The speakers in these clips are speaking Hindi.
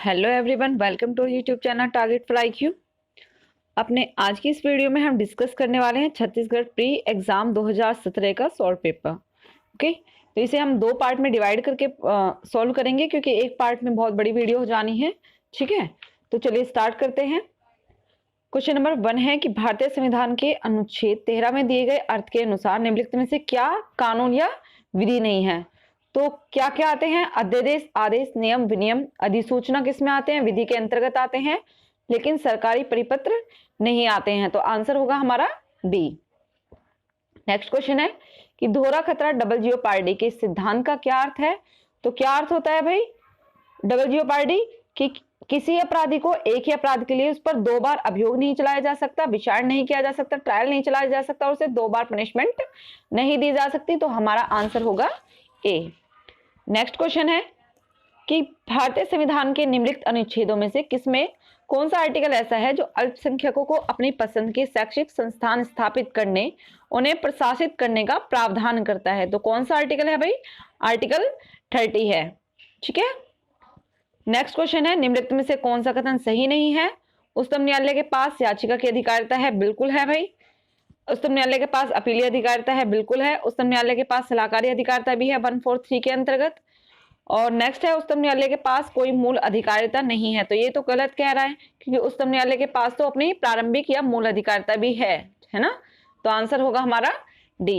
Hello everyone, welcome to YouTube channel target for IQ. अपने आज की इस वीडियो में हम डिस्कस करने वाले हैं छत्तीसगढ़ प्री एग्जाम 2017 का सॉल्व पेपर। ओके, तो इसे हम दो पार्ट में डिवाइड करके सॉल्व करेंगे क्योंकि एक पार्ट में बहुत बड़ी वीडियो हो जानी है। ठीक है, तो चलिए स्टार्ट करते हैं। क्वेश्चन नंबर 1 है कि भारतीय संविधान के अनुच्छेद 13 में दिए गए अर्थ के अनुसार निम्नलिखित में से क्या कानून या विधि नहीं है। तो क्या क्या आते हैं? अध्यादेश, आदेश, नियम, विनियम, अधिसूचना किस में आते हैं? विधि के अंतर्गत आते हैं, लेकिन सरकारी परिपत्र नहीं आते हैं। तो आंसर होगा हमारा डी। नेक्स्ट क्वेश्चन है कि दोहरा खतरा डबल जियोपार्डी के सिद्धांत का क्या अर्थ है। तो क्या अर्थ होता है भाई डबल जियोपार्डी? कि किसी अपराधी को एक ही अपराध के लिए उस पर दो बार अभियोग नहीं चलाया जा सकता, विचार नहीं किया जा सकता, ट्रायल नहीं चलाया जा सकता और उसे दो बार पनिशमेंट नहीं दी जा सकती। तो हमारा आंसर होगा ए। नेक्स्ट क्वेश्चन है कि भारतीय संविधान के निम्नलिखित अनुच्छेदों में से किसमें कौन सा आर्टिकल ऐसा है जो अल्पसंख्यकों को अपनी पसंद के शैक्षिक संस्थान स्थापित करने, उन्हें प्रशासित करने का प्रावधान करता है। तो कौन सा आर्टिकल है भाई? आर्टिकल 30 है। ठीक है। नेक्स्ट क्वेश्चन है निम्नलिखित में से कौन सा कथन सही नहीं है। उच्चतम न्यायालय के पास याचिका की अधिकारिता है, बिल्कुल है भाई। उच्चतम न्यायालय के पास अपीली अधिकारिता है, बिल्कुल है। उच्चतम न्यायालय के पास सलाहकारी अधिकारिता भी है 143 के अंतर्गत। और नेक्स्ट है उच्चतम न्यायालय के पास कोई मूल अधिकारिता नहीं है। तो ये तो गलत कह रहा है क्योंकि उच्चतम न्यायालय के पास तो अपनी प्रारंभिक या मूल अधिकारिता भी है ना। तो आंसर होगा हमारा डी।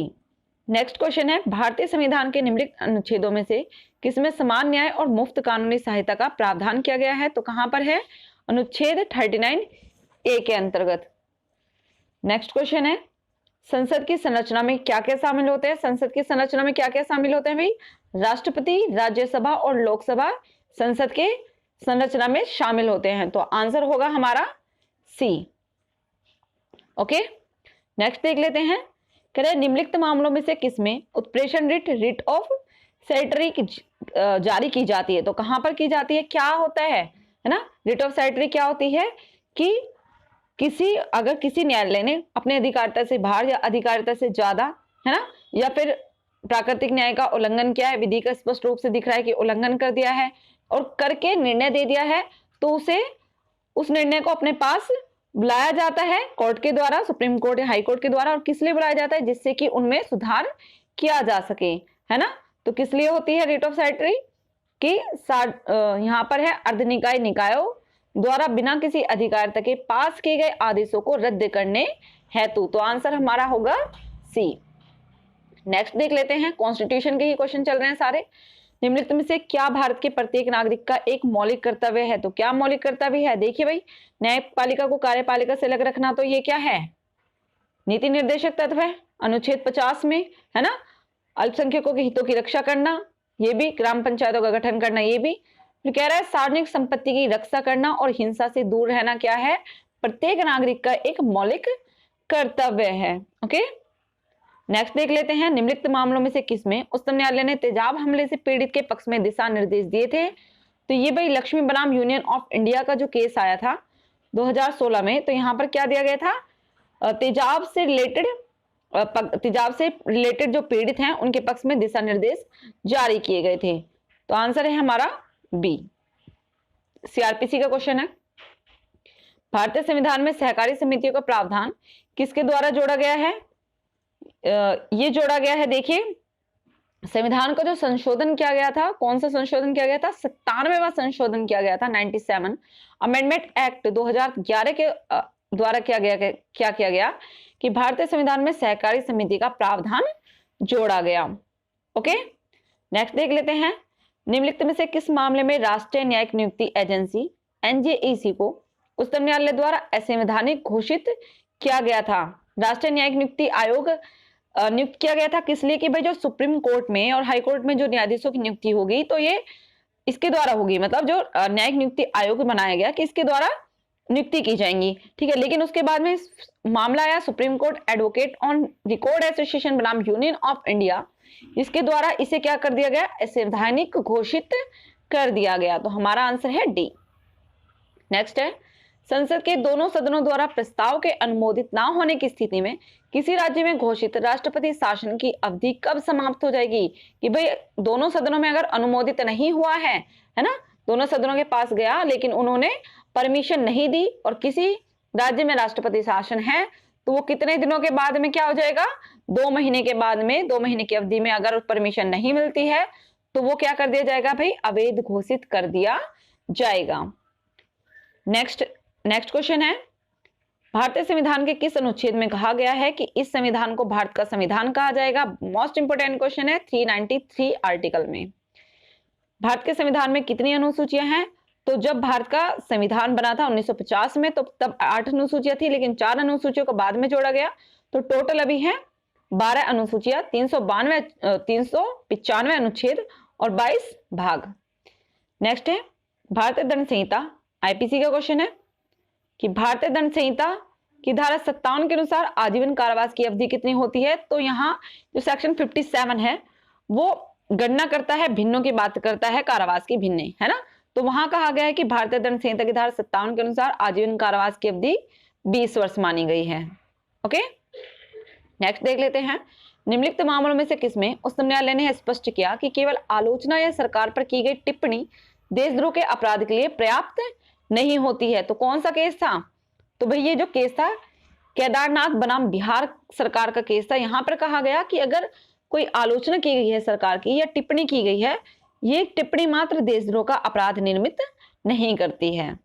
नेक्स्ट क्वेश्चन है भारतीय संविधान के निम्नलिखित अनुच्छेदों में से किसमें समान न्याय और मुफ्त कानूनी सहायता का प्रावधान किया गया है। तो कहां पर है? अनुच्छेद 39 ए के अंतर्गत। नेक्स्ट क्वेश्चन है संसद की संरचना में क्या क्या शामिल होते हैं। संसद की संरचना में क्या क्या शामिल होते हैं भाई? राष्ट्रपति, राज्यसभा और लोकसभा संसद के संरचना में शामिल होते हैं। तो आंसर होगा हमारा सी। ओके, नेक्स्ट देख लेते हैं। कह रहे निम्नलिखित मामलों में से किसमें उत्प्रेषण रिट ऑफ सेरेटरी जारी की जाती है। तो कहां पर की जाती है? क्या होता है ना? रिट ऑफ सेरेटरी क्या होती है कि अगर किसी न्यायालय ने अपने अधिकारिता से बाहर या अधिकारिता से ज्यादा, है ना, या फिर प्राकृतिक न्याय का उल्लंघन किया है, विधि का स्पष्ट रूप से दिख रहा है कि उल्लंघन कर दिया है और करके निर्णय दे दिया है, तो उसे उस निर्णय को अपने पास बुलाया जाता है कोर्ट के द्वारा, सुप्रीम कोर्ट या हाई कोर्ट के द्वारा। और किस लिए बुलाया जाता है? जिससे कि उनमें सुधार किया जा सके, है ना। तो किस लिए होती है रिट ऑफ सेरेटरी? कि यहाँ पर है अर्धनिकाय निकायों द्वारा बिना किसी अधिकारिता के पास किए गए आदेशों को रद्द करने हेतु। तो आंसर हमारा होगा सी। नेक्स्ट देख लेते हैं, कॉन्स्टिट्यूशन के ही क्वेश्चन चल रहे हैं सारे। निम्नलिखित में से क्या भारत के प्रत्येक नागरिक का एक मौलिक कर्तव्य है। तो क्या मौलिक कर्तव्य है? देखिए भाई, न्यायपालिका को कार्यपालिका से अलग रखना, तो ये क्या है? नीति निर्देशक तत्व है अनुच्छेद 50 में, है ना। अल्पसंख्यकों के हितों की रक्षा करना, ये भी। ग्राम पंचायतों का गठन करना, ये भी। फिर कह रहा है सार्वजनिक संपत्ति की रक्षा करना और हिंसा से दूर रहना क्या है? प्रत्येक नागरिक का एक मौलिक कर्तव्य है। ओके, नेक्स्ट देख लेते हैं। निम्नलिखित मामलों में से किसमें उच्चतम न्यायालय ने तेजाब हमले से पीड़ित के पक्ष में दिशा निर्देश दिए थे। तो ये भाई लक्ष्मी बनाम यूनियन ऑफ इंडिया का जो केस आया था 2016 में, तो यहाँ पर क्या दिया गया था? तेजाब से रिलेटेड जो पीड़ित हैं उनके पक्ष में दिशा निर्देश जारी किए गए थे। तो आंसर है हमारा बी। सीआरपीसी का क्वेश्चन है भारतीय संविधान में सहकारी समितियों का प्रावधान किसके द्वारा जोड़ा गया है? ये जोड़ा गया है, देखिए, संविधान का जो संशोधन किया गया था, कौन सा संशोधन किया गया था? 97वां संशोधन किया गया था, 97 अमेंडमेंट एक्ट 2011 के द्वारा क्या किया गया कि भारतीय संविधान में सहकारी समिति का प्रावधान जोड़ा गया। ओके, नेक्स्ट देख लेते हैं। निम्नलिखित में से किस मामले में राष्ट्रीय न्यायिक नियुक्ति एजेंसी एनजेईसी को उच्चतम न्यायालय द्वारा असंवैधानिक घोषित किया गया था? राष्ट्रीय न्यायिक नियुक्ति आयोग नियुक्त किया गया था किस लिए? कि भाई जो सुप्रीम कोर्ट में और हाई कोर्ट में जो न्यायाधीशों की नियुक्ति होगी तो ये इसके द्वारा होगी, मतलब जो न्यायिक नियुक्ति आयोग बनाया गया कि इसके द्वारा नियुक्ति की जाएंगी। ठीक है, लेकिन उसके बाद में मामला आया supreme court advocate on record association बनाम यूनियन ऑफ इंडिया, इसके द्वारा इसे क्या कर दिया गया? असंवैधानिक घोषित कर दिया गया। तो हमारा आंसर है डी। नेक्स्ट है संसद के दोनों सदनों द्वारा प्रस्ताव के अनुमोदित ना होने की स्थिति में किसी राज्य में घोषित राष्ट्रपति शासन की अवधि कब समाप्त हो जाएगी? कि भाई दोनों सदनों में अगर अनुमोदित नहीं हुआ है ना, दोनों सदनों के पास गया, लेकिन उन्होंने परमिशन नहीं दी। और किसी राज्य में राष्ट्रपति शासन है तो वो कितने दिनों के बाद में क्या हो जाएगा, 2 महीने के बाद में, 2 महीने की अवधि में अगर परमिशन नहीं मिलती है तो वो क्या कर दिया जाएगा भाई, अवैध घोषित कर दिया जाएगा। नेक्स्ट क्वेश्चन है, भारतीय संविधान के किस अनुच्छेद में कहा गया है कि इस संविधान को भारत का संविधान कहा जाएगा? मोस्ट इंपोर्टेंट क्वेश्चन है। 393 आर्टिकल में। भारत के संविधान में कितनी अनुसूचियां हैं? तो जब भारत का संविधान बना था 1950 में तो तब 8 अनुसूचियां थी, लेकिन 4 अनुसूचियों को बाद में जोड़ा गया, तो टोटल अभी है 12 अनुसूचियां, 395 अनुच्छेद और 22 भाग। नेक्स्ट है भारतीय दंड संहिता, आईपीसी का क्वेश्चन है कि भारतीय दंड संहिता की धारा 57 के अनुसार आजीवन कारावास की अवधि कितनी होती है? तो यहाँ जो सेक्शन 57 है वो गणना करता है, भिन्नों की बात करता है, कारावास की भिन्न, है ना। तो वहां कहा गया है कि भारतीय दंड संहिता की धारा 57 के अनुसार आजीवन कारावास की अवधि 20 वर्ष मानी गई है। ओके, नेक्स्ट देख लेते हैं, निम्नलिखित मामलों में से किसमें उच्चतम न्यायालय ने स्पष्ट किया कि केवल आलोचना या सरकार पर की गई टिप्पणी देशद्रोह के अपराध के लिए पर्याप्त नहीं होती है? तो कौन सा केस था? तो भाई ये जो केस था केदारनाथ बनाम बिहार सरकार का केस था। यहां पर कहा गया कि अगर कोई आलोचना की गई है सरकार की या टिप्पणी की गई है, ये टिप्पणी मात्र देशद्रोह का अपराध निर्मित नहीं करती है।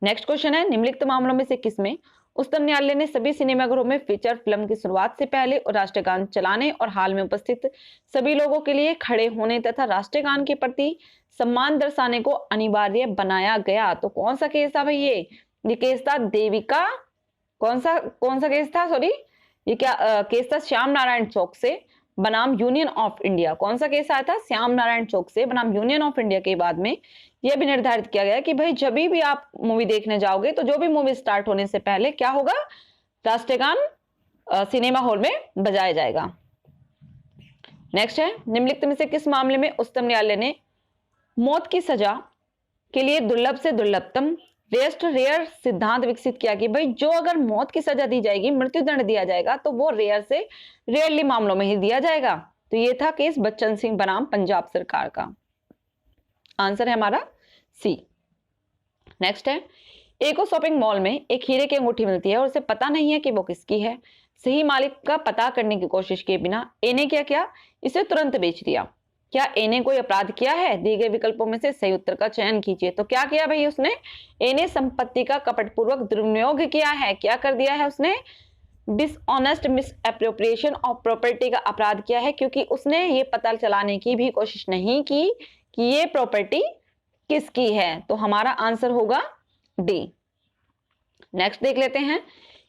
नेक्स्ट क्वेश्चन है, निम्नलिखित मामलों में से किसमें उच्चतम न्यायालय ने सभी सिनेमाघरों में फीचर फिल्म की शुरुआत से पहले और राष्ट्रगान चलाने और हाल में उपस्थित सभी लोगों के लिए खड़े होने तथा राष्ट्रगान के प्रति सम्मान दर्शाने को अनिवार्य बनाया गया? तो कौन सा केस था भाई? ये केस था देविका, कौन सा केस था, सॉरी, ये क्या केस था? श्याम नारायण चौक से बनाम यूनियन ऑफ इंडिया। कौन सा केस आया था? श्याम नारायण चौक से बनाम यूनियन ऑफ इंडिया के बाद में यह भी निर्धारित किया गया कि भाई जब भी आप मूवी देखने जाओगे तो जो भी मूवी स्टार्ट होने से पहले क्या होगा, राष्ट्रगान सिनेमा हॉल में बजाया जाएगा। नेक्स्ट है, निम्नलिखित में से किस मामले में उच्चतम न्यायालय ने मौत की सजा के लिए दुर्लभ से दुर्लभतम रेयर सिद्धांत विकसित किया कि भाई जो अगर मौत की सजा दी जाएगी, मृत्यु दंड दिया जाएगा, तो वो रेयर से रेयरली मामलों में ही दिया जाएगा। तो ये था केस बच्चन सिंह बनाम पंजाब सरकार का। आंसर है हमारा सी। नेक्स्ट है, ए को शॉपिंग मॉल में एक हीरे की अंगूठी मिलती है और उसे पता नहीं है कि वो किसकी है। सही मालिक का पता करने की कोशिश किए बिना ए ने क्या किया, इसे तुरंत बेच दिया। क्या ए ने कोई अपराध किया है? दिए गए विकल्पों में से सही उत्तर का चयन कीजिए। तो क्या किया भाई उसने? ए ने संपत्ति का कपटपूर्वक दुर्विनियोग किया है। क्या कर दिया है उसने? डिसऑनेस्ट मिसएप्रोप्रिएशन ऑफ प्रॉपर्टी का अपराध किया है, क्योंकि उसने ये पता चलाने की भी कोशिश नहीं की कि ये प्रॉपर्टी किसकी है। तो हमारा आंसर होगा डी। नेक्स्ट देख लेते हैं,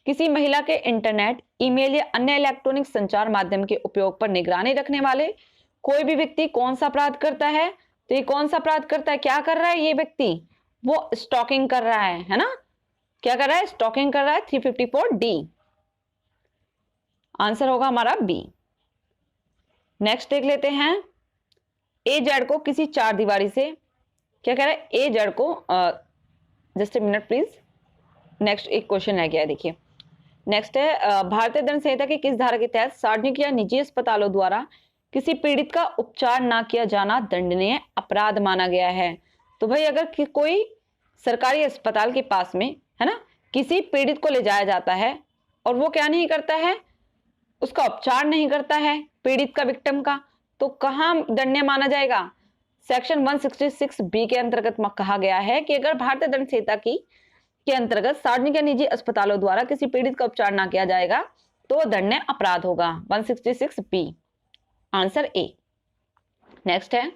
किसी महिला के इंटरनेट, ईमेल या अन्य इलेक्ट्रॉनिक संचार माध्यम के उपयोग पर निगरानी रखने वाले कोई भी व्यक्ति कौन सा अपराध करता है? तो ये कौन सा अपराध करता है? क्या कर रहा है ये व्यक्ति? वो स्टॉकिंग कर रहा है ना। क्या कर रहा है? स्टॉकिंग कर रहा है। 354 डी आंसर होगा हमारा बी। नेक्स्ट देख लेते हैं, ए जेड को किसी चार दीवारी से, क्या कह रहा है? ए जेड को, just a minute please, next एक क्वेश्चन रह गया है, देखिए। नेक्स्ट है, भारतीय दंड संहिता की किस धारा के तहत सार्वजनिक या निजी अस्पतालों द्वारा किसी पीड़ित का उपचार ना किया जाना दंडनीय अपराध माना गया है? तो भाई अगर कोई सरकारी अस्पताल के पास में, है ना, किसी पीड़ित को ले जाया जाता है और वो क्या नहीं करता है, उसका उपचार नहीं करता है पीड़ित का, विक्टिम का, तो कहां दंडनीय माना जाएगा? सेक्शन 166 बी के अंतर्गत कहा गया है कि अगर भारतीय दंड संहिता के अंतर्गत सार्वजनिक या निजी अस्पतालों द्वारा किसी पीड़ित का उपचार ना किया जाएगा तो दंडनीय अपराध होगा। 166 बी आंसर ए। नेक्स्ट है,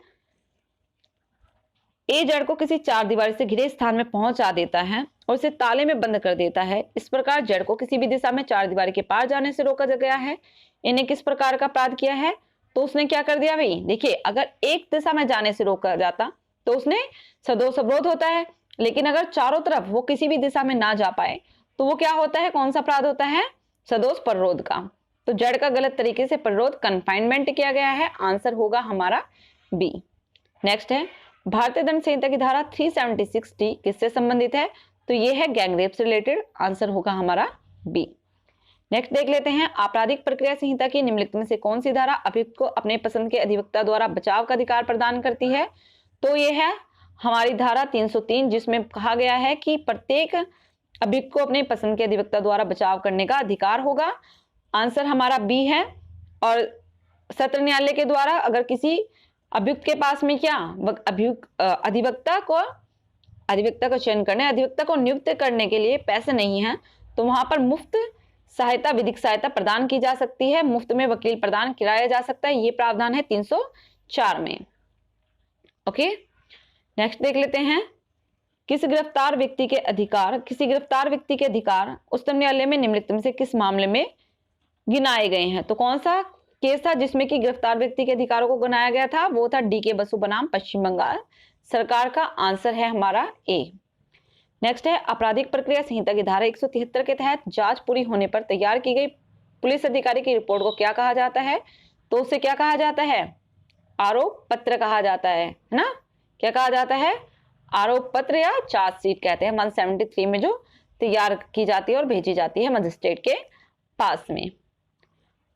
ए जड़ को किसी चार दीवारी से घिरे स्थान में पहुंचा देता है और उसे ताले में बंद कर देता है। इस प्रकार जड़ को किसी भी दिशा में चार दीवारी के पार जाने से रोका गया है। इन्हें किस प्रकार का अपराध किया है? तो उसने क्या कर दिया भाई, देखिए, अगर एक दिशा में जाने से रोका जाता तो उसने सदोष अवरोध होता है, लेकिन अगर चारों तरफ वो किसी भी दिशा में ना जा पाए तो वो क्या होता है, कौन सा अपराध होता है? सदोष प्ररोध का। तो जड़ का गलत तरीके से प्ररोध, कन्फाइनमेंट किया गया है। आंसर होगा हमारा बी। नेक्स्ट है, भारतीय दंड संहिता की धारा 376 किससे संबंधित है? तो ये है गैंग रेप से रिलेटेड। आंसर होगा हमारा बी। नेक्स्ट देख लेते हैं, आपराधिक प्रक्रिया संहिता की निम्नलिखित में से कौन सी धारा अभियुक्त को अपने पसंद के अधिवक्ता द्वारा बचाव का अधिकार प्रदान करती है? तो ये है हमारी धारा 303, जिसमें कहा गया है कि प्रत्येक अभियुक्त को अपने पसंद के अधिवक्ता द्वारा बचाव करने का अधिकार होगा। आंसर हमारा बी है। और सत्र न्यायालय के द्वारा अगर किसी अभियुक्त के पास में क्या अधिवक्ता को चयन करने, अधिवक्ता को नियुक्त करने के लिए पैसे नहीं है, तो वहां पर मुफ्त सहायता, विधिक सहायता प्रदान की जा सकती है, मुफ्त में वकील प्रदान कराया जा सकता है। ये प्रावधान है 304 में। ओके, नेक्स्ट देख लेते हैं। किसी गिरफ्तार व्यक्ति के अधिकार उच्चतम न्यायालय में निम्नलिखित में से किस मामले में गिनाए गए हैं? तो कौन सा केस था जिसमें कि गिरफ्तार व्यक्ति के अधिकारों को गिनाया गया था? वो था DK बसु बनाम पश्चिम बंगाल सरकार का। आंसर है हमारा ए। नेक्स्ट है, आपराधिक प्रक्रिया संहिता की धारा 173 के तहत जांच पूरी होने पर तैयार की गई पुलिस अधिकारी की रिपोर्ट को क्या कहा जाता है? तो उसे क्या कहा जाता है? आरोप पत्र कहा जाता है ना? क्या कहा जाता है? आरोप पत्र या चार्जशीट कहते हैं। 173 में जो तैयार की जाती है और भेजी जाती है मजिस्ट्रेट के पास में।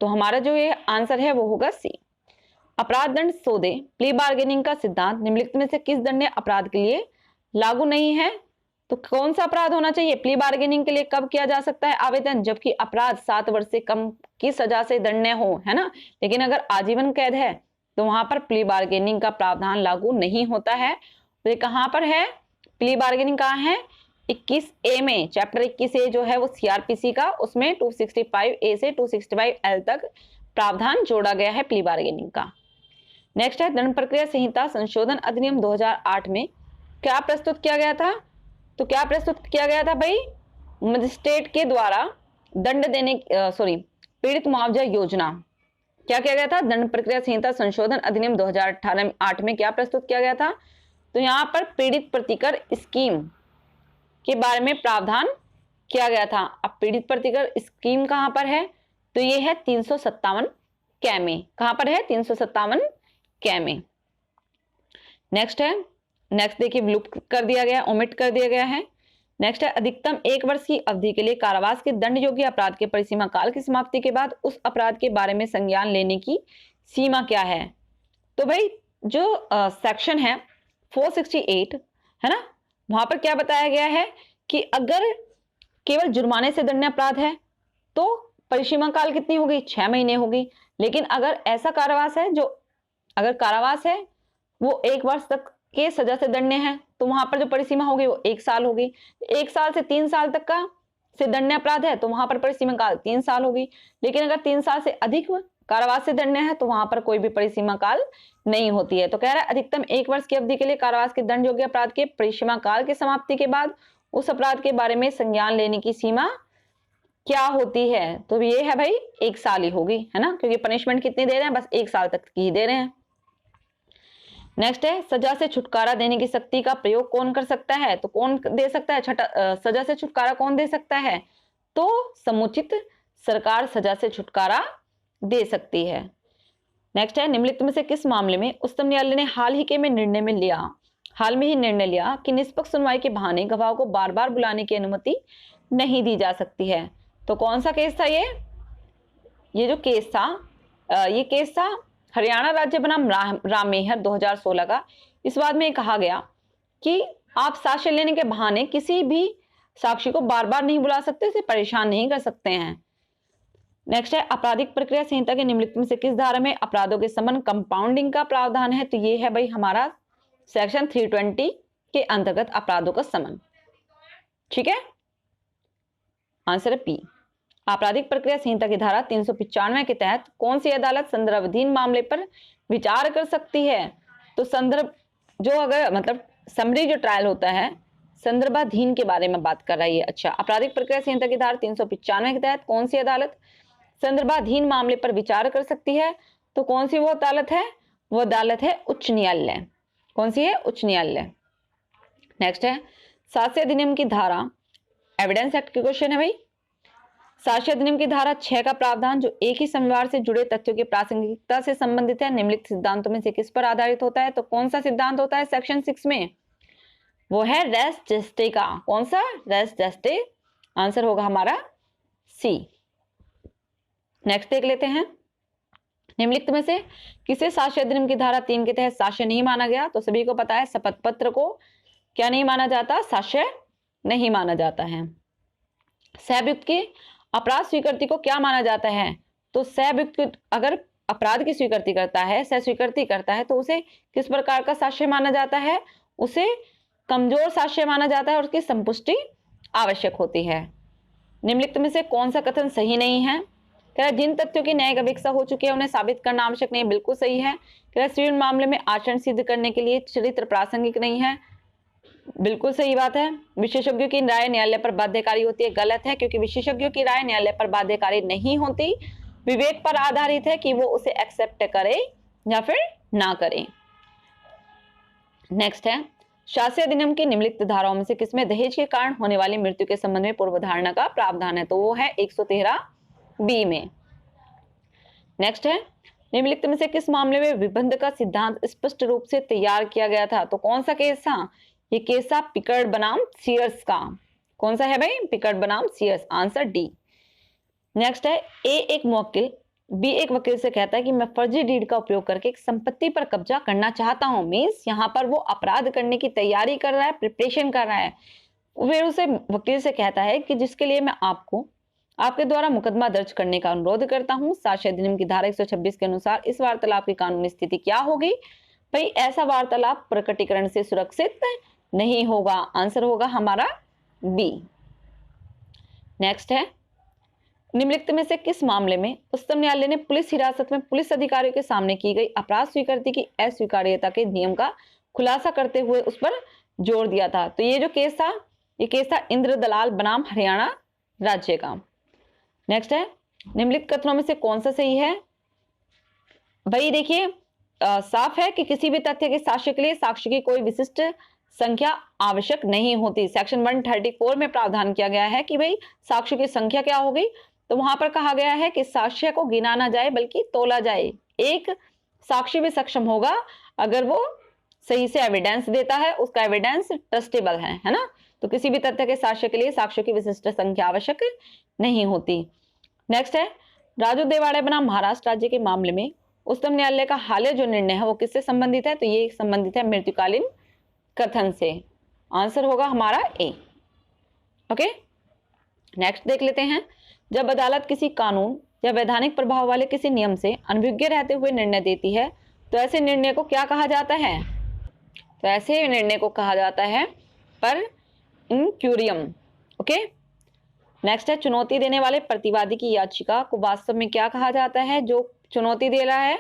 तो हमारा जो ये आंसर है वो होगा सी। अपराध दंड सौदे प्ली बार्गेनिंग का सिद्धांत निम्नलिखित में से किस दंडनीय अपराध के लिए लागू नहीं है? तो कौन सा अपराध होना चाहिए? प्ली बार्गेनिंग के लिए कब किया जा सकता है आवेदन? जबकि अपराध 7 वर्ष से कम की सजा से दंडनीय हो, है ना। लेकिन अगर आजीवन कैद है तो वहां पर प्ली बार्गेनिंग का प्रावधान लागू नहीं होता है। तो ये कहां पर है? प्ली बार्गेनिंग कहां है? 21A में, चैप्टर 21A जो है वो CRPC का, उसमें 265A से 265L तक प्रावधान जोड़ा गया है प्ली बार्गेनिंग का। नेक्स्ट है, दंड प्रक्रिया संहिता संशोधन अधिनियम 2008 में क्या प्रस्तुत किया गया था? तो क्या प्रस्तुत किया गया था भाई? मजिस्ट्रेट के द्वारा दंड देने पीड़ित मुआवजा योजना। क्या किया गया था? दंड प्रक्रिया संहिता संशोधन अधिनियम 2008 में क्या प्रस्तुत किया गया था? तो यहाँ पर पीड़ित प्रतिकर स्कीम के बारे में प्रावधान किया गया था। अब पीड़ित प्रतिकर स्कीम कहां पर है? तो ये है 357 कै में। कहां पर है? 357 कै में। नेक्स्ट है, नेक्स्ट देखिए विलुप्त कर दिया गया, ओमिट कर दिया गया है। नेक्स्ट है, अधिकतम 1 वर्ष की अवधि के लिए कारावास के दंड योग्य अपराध के परिसीमा काल की समाप्ति के बाद उस अपराध के बारे में संज्ञान लेने की सीमा क्या है? तो भाई जो सेक्शन है 468 है ना, वहां पर क्या बताया गया है कि अगर केवल जुर्माने से दंडनीय अपराध है तो परिसीमा काल कितनी होगी? 6 महीने होगी। लेकिन अगर ऐसा कारावास है अगर कारावास है वो 1 वर्ष तक के सजा से दंडनीय है तो वहां पर जो परिसीमा होगी वो 1 साल होगी। 1 साल से 3 साल तक का से दंडनीय अपराध है तो वहां पर परिसीमा काल 3 साल होगी। लेकिन अगर 3 साल से अधिक कारावास से दंडनीय है तो वहां पर कोई भी परिसीमा काल नहीं होती है। तो कह रहा है अधिकतम 1 वर्ष की अवधि के लिए कारावास के दंड योग्य अपराध के परिसीमा काल की समाप्ति के बाद उस अपराध के बारे में संज्ञान लेने की सीमा क्या होती है? तो ये है भाई 1 साल ही होगी, है ना, क्योंकि पनिशमेंट कितनी दे रहे हैं? बस 1 साल तक की ही दे रहे हैं। नेक्स्ट है, सजा से छुटकारा देने की शक्ति का प्रयोग कौन कर सकता है? तो कौन दे सकता है? सजा से छुटकारा कौन दे सकता है? तो समुचित सरकार सजा से छुटकारा दे सकती है। नेक्स्ट है, निम्नलिखित में से किस मामले में उच्चतम न्यायालय ने हाल ही में निर्णय लिया कि निष्पक्ष सुनवाई के बहाने गवाह को बार बार बुलाने की अनुमति नहीं दी जा सकती है? तो कौन सा केस था ये जो केस था ये केस था हरियाणा राज्य बनाम राममेहर 2016 का। इस बात में कहा गया कि आप साक्ष्य लेने के बहाने किसी भी साक्षी को बार बार नहीं बुला सकते, उसे परेशान नहीं कर सकते हैं। नेक्स्ट है, आपराधिक प्रक्रिया संहिता के निम्नलिखित में से किस धारा में अपराधों के संबंध कंपाउंडिंग का प्रावधान है? तो ये है भाई हमारा सेक्शन 320 के अंतर्गत अपराधों का संबंध। ठीक है, आंसर है पी। आपराधिक प्रक्रिया संहिता की धारा 395 के तहत कौन सी अदालत संदर्भाधीन मामले पर विचार कर सकती है? तो संदर्भ जो अगर मतलब समरी जो ट्रायल होता है संदर्भाधीन के बारे में बात कर रहा है। अच्छा, आपराधिक प्रक्रिया संहिता की धारा 395 के तहत कौन सी अदालत संदर्भाधीन मामले पर विचार कर सकती है? तो कौन सी वो अदालत है? वो अदालत है उच्च न्यायालय। कौन सी है? उच्च न्यायालय। नेक्स्ट है, साक्ष्य अधिनियम की धारा, एविडेंस एक्ट के क्वेश्चन है भाई। साक्ष्य अधिनियम की धारा 6 का प्रावधान जो एक ही संविवार से जुड़े तथ्यों की प्रासंगिकता से संबंधित है निम्नलिखित सिद्धांतों में से किस पर आधारित होता है? तो कौन सा सिद्धांत होता है सेक्शन 6 में? वो है रेस जेस्टे का। कौन सा? रेस जेस्टे। आंसर होगा हमारा सी। नेक्स्ट देख लेते हैं, निम्नलिखित में से किसे साक्ष्य अधिनियम की धारा 3 के तहत साक्ष्य नहीं माना गया? तो सभी को पता है शपथ पत्र को क्या नहीं माना जाता? साक्ष्य नहीं माना जाता है। सहअभियुक्त की अपराध स्वीकृति को क्या माना जाता है? तो सहअभियुक्त अगर अपराध की स्वीकृति करता है, सह स्वीकृति करता है, तो उसे किस प्रकार का साक्ष्य माना जाता है? उसे कमजोर साक्ष्य माना जाता है और उसकी संपुष्टि आवश्यक होती है। निम्नलिखित में से कौन सा कथन सही नहीं है? जिन तथ्यों की न्यायिक अपेक्षा हो चुकी है उन्हें साबित करना आवश्यक नहीं है, बिल्कुल सही है। सिविल मामले में आचरण सिद्ध करने के लिए चरित्र प्रासंगिक नहीं है, बिल्कुल सही बात है। विशेषज्ञों की राय न्यायालय पर बाध्यकारी होती है, गलत है, क्योंकि विशेषज्ञों की राय न्यायालय पर बाध्यकारी नहीं होती, विवेक पर आधारित है कि वो उसे एक्सेप्ट करे या फिर ना करे। नेक्स्ट है, शासी अधिनियम की निम्नलिखित धाराओं में से किसमें दहेज के कारण होने वाली मृत्यु के संबंध में पूर्व धारणा का प्रावधान है? तो वो है 113 बी में। नेक्स्ट है, निम्नलिखित में से किस मामले में विबंध का सिद्धांत स्पष्ट रूप से तैयार किया गया था? तो कौन सा केस था? ये केस था पिकर्ड बनाम सीयर्स का। कौन सा है भाई? पिकर्ड बनाम सीयर्स, आंसर डी। नेक्स्ट है, ए एक मुवक्किल बी एक वकील से कहता है कि मैं फर्जी डीड का उपयोग करके एक संपत्ति पर कब्जा करना चाहता हूं। मीन्स यहाँ पर वो अपराध करने की तैयारी कर रहा है, प्रिपरेशन कर रहा है। फिर उसे वकील से कहता है कि जिसके लिए मैं आपके द्वारा मुकदमा दर्ज करने का अनुरोध करता हूं। साक्ष्य अधिनियम की धारा 126 के अनुसार इस वार्तालाप की कानूनी स्थिति क्या होगी? भाई ऐसा वार्तालाप प्रकटीकरण से सुरक्षित नहीं होगा, आंसर होगा हमारा बी। नेक्स्ट है, निम्नलिखित में से किस मामले में उच्चतम न्यायालय ने पुलिस हिरासत में पुलिस अधिकारियों के सामने की गई अपराध स्वीकृति की अस्वीकार्यता के नियम का खुलासा करते हुए उस पर जोर दिया था? तो ये जो केस था, ये केस था इंद्र दलाल बनाम हरियाणा राज्य का। नेक्स्ट है, निम्नलिखित कथनों में से कौन सा सही है? भाई देखिए, साफ है कि किसी भी तथ्य के साक्ष्य के लिए साक्ष्य की कोई विशिष्ट संख्या आवश्यक नहीं होती। सेक्शन 134 में प्रावधान किया गया है कि भाई साक्ष्य की संख्या क्या होगी? तो वहां पर कहा गया है कि साक्ष्य को गिना ना जाए बल्कि तोला जाए। एक साक्ष्य भी सक्षम होगा अगर वो सही से एविडेंस देता है, उसका एविडेंस ट्रस्टेबल है ना। तो किसी भी तथ्य के साक्ष्य के लिए साक्ष्य की विशिष्ट संख्या आवश्यक नहीं होती। नेक्स्ट है, राजू देवाड़े बनाम महाराष्ट्र राज्य के मामले में उच्चतम न्यायालय का हालिया जो निर्णय है वो किससे संबंधित है? तो ये संबंधित है मृत्युकालीन कथन से, आंसर होगा हमारा ए। ओके, नेक्स्ट देख लेते हैं, जब अदालत किसी कानून या वैधानिक प्रभाव वाले किसी नियम से अनभिज्ञ रहते हुए निर्णय देती है तो ऐसे निर्णय को क्या कहा जाता है? तो ऐसे निर्णय को कहा जाता है पर इंक्यूरियम। ओके, नेक्स्ट है, चुनौती देने वाले प्रतिवादी की याचिका को वास्तव में क्या कहा जाता है? जो चुनौती दे रहा है,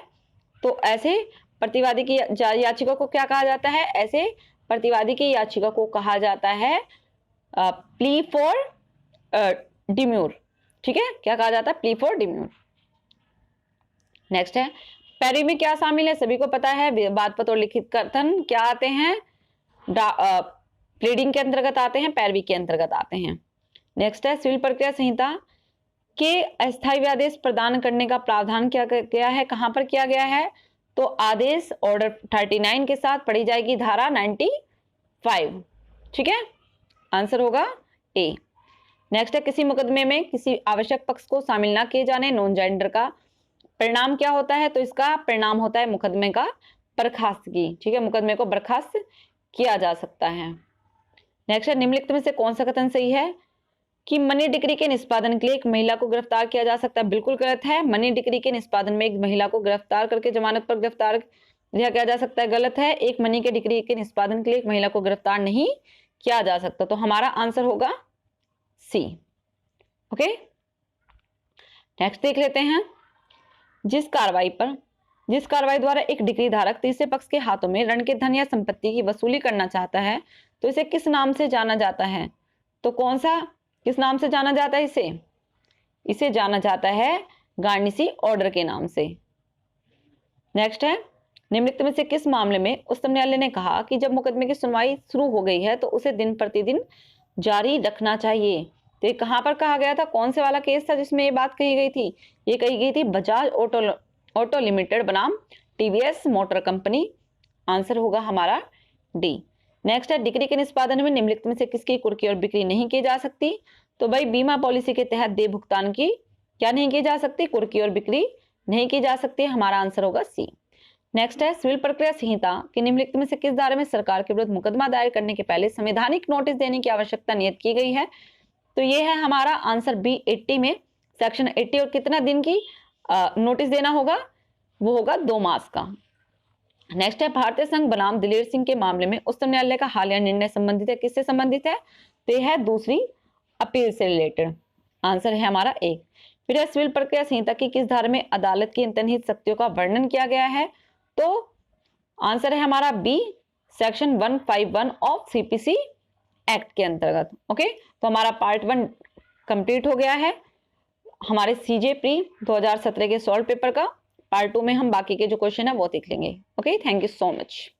तो ऐसे प्रतिवादी की याचिका को क्या कहा जाता है? ऐसे प्रतिवादी की याचिका को कहा जाता है प्ली फॉर डिम्यूर। ठीक है, क्या कहा जाता है? Plea for डिम्यूर। नेक्स्ट है, पैरवी में क्या शामिल है? सभी को पता है, बात पत्र और लिखित कथन क्या आते हैं? प्लीडिंग के अंतर्गत आते हैं, पैरवी के अंतर्गत आते हैं। नेक्स्ट है, सिविल प्रक्रिया संहिता के अस्थायी आदेश प्रदान करने का प्रावधान क्या गया है? कहां पर किया गया है? तो आदेश ऑर्डर 39 के साथ पढ़ी जाएगी धारा 95। ठीक है, आंसर होगा ए। नेक्स्ट है, किसी मुकदमे में किसी आवश्यक पक्ष को शामिल ना किए जाने, नॉन जेंडर का परिणाम क्या होता है? तो इसका परिणाम होता है मुकदमे का बर्खास्तगी। ठीक है, मुकदमे को बर्खास्त किया जा सकता है। नेक्स्ट है, निम्नलिखित में से कौन सा कथन सही है कि मनी डिक्री के निष्पादन के लिए एक महिला को गिरफ्तार किया जा सकता है? बिल्कुल गलत है। मनी डिक्री के निष्पादन में एक महिला को गिरफ्तार करके जमानत पर गिरफ्तार किया जा सकता है? गलत है। एक मनी के डिक्री के निष्पादन के लिए एक महिला को गिरफ्तार नहीं किया जा सकता। तो हमारा आंसर होगा सी। ओके, नेक्स्ट देख लेते हैं, जिस कार्रवाई द्वारा एक डिक्री धारक तीसरे पक्ष के हाथों में ऋण के धन या संपत्ति की वसूली करना चाहता है तो इसे किस नाम से जाना जाता है? तो कौन सा, किस नाम से जाना जाता है? इसे जाना जाता है गार्निसी ऑर्डर के नाम से। नेक्स्ट है, निम्नलिखित में से किस मामले में उच्चतम न्यायालय ने कहा कि जब मुकदमे की सुनवाई शुरू हो गई है तो उसे दिन प्रतिदिन जारी रखना चाहिए? तो ये कहां पर कहा गया था? कौन से वाला केस था जिसमें ये बात कही गई थी? ये कही गई थी बजाज ऑटो लिमिटेड बनाम टीवीएस मोटर कंपनी, आंसर होगा हमारा डी। नेक्स्ट है, डिक्री के निष्पादन में निम्नलिखित में से किसकी कुर्की और बिक्री नहीं की जा सकती? तो भाई बीमा पॉलिसी के तहत देय भुगतान की क्या नहीं की जा सकती? कुर्की और बिक्री नहीं की जा सकती है, हमारा आंसर होगा सी। नेक्स्ट है, सिविल प्रक्रिया संहिता की निम्नलिखित में से किस धारा में सरकार के विरुद्ध मुकदमा दायर करने के पहले संवैधानिक नोटिस देने की आवश्यकता नियत की गई है? तो ये है हमारा आंसर बी 80 में, सेक्शन 80। और कितना दिन की नोटिस देना होगा? वो होगा 2 मास का। नेक्स्ट है, भारतीय संघ बनाम दिलेर सिंह के मामले में उच्चतम न्यायालय का हालिया निर्णय संबंधित है, किससे संबंधित है? तो यह है दूसरी अपील से रिलेटेड। आंसर है हमारा एक। फिर है, सिविल प्रक्रिया संहिता की किस धारा में अदालत की अंतर्निहित शक्तियों का वर्णन किया गया है? तो आंसर है हमारा B, section 151 of CPC act के अंतर्गत। ओके, तो हमारा पार्ट 1 कंप्लीट हो गया है हमारे सीजे प्री 2017 के सॉल्व पेपर का। पार्ट 2 में हम बाकी के जो क्वेश्चन है वो देख लेंगे। Okay, thank you so much.